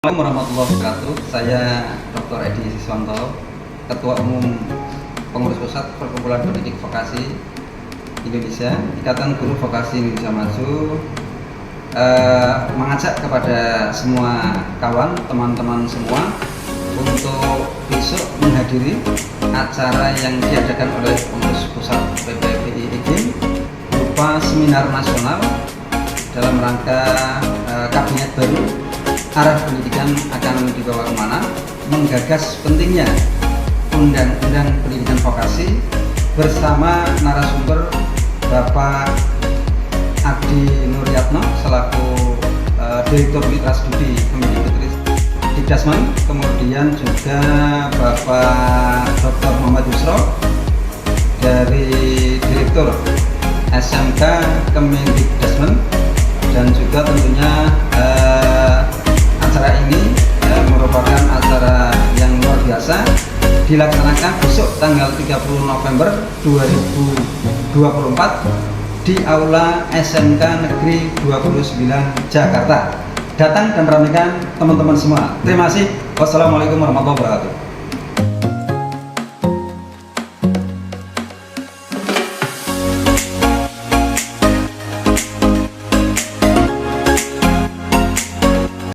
Assalamualaikum warahmatullahi wabarakatuh. Saya Dr. Edi Siswanto, Ketua Umum Pengurus Pusat Perkumpulan Pendidik Vokasi Indonesia, Ikatan Guru Vokasi Indonesia Maju, mengajak kepada semua kawan, teman-teman semua untuk besok menghadiri acara yang diadakan oleh Pengurus Pusat PPPI IGIM berupa seminar nasional dalam rangka kabinet baru, arah pendidikan akan dibawa kemana, menggagas pentingnya Undang-Undang Pendidikan Vokasi bersama narasumber Bapak Abdi Nuryatno selaku Direktur Mitra Studi Kemendikbud Dikdasmen, kemudian juga Bapak Dr. Muhammad Yusro dari Direktur SMK Kemendikdasmen, dan juga tentunya acara ini merupakan acara yang luar biasa dilaksanakan besok tanggal 30 November 2024 di Aula SMK Negeri 29 Jakarta. Datang dan ramaikan teman-teman semua. Terima kasih. Wassalamualaikum warahmatullahi wabarakatuh.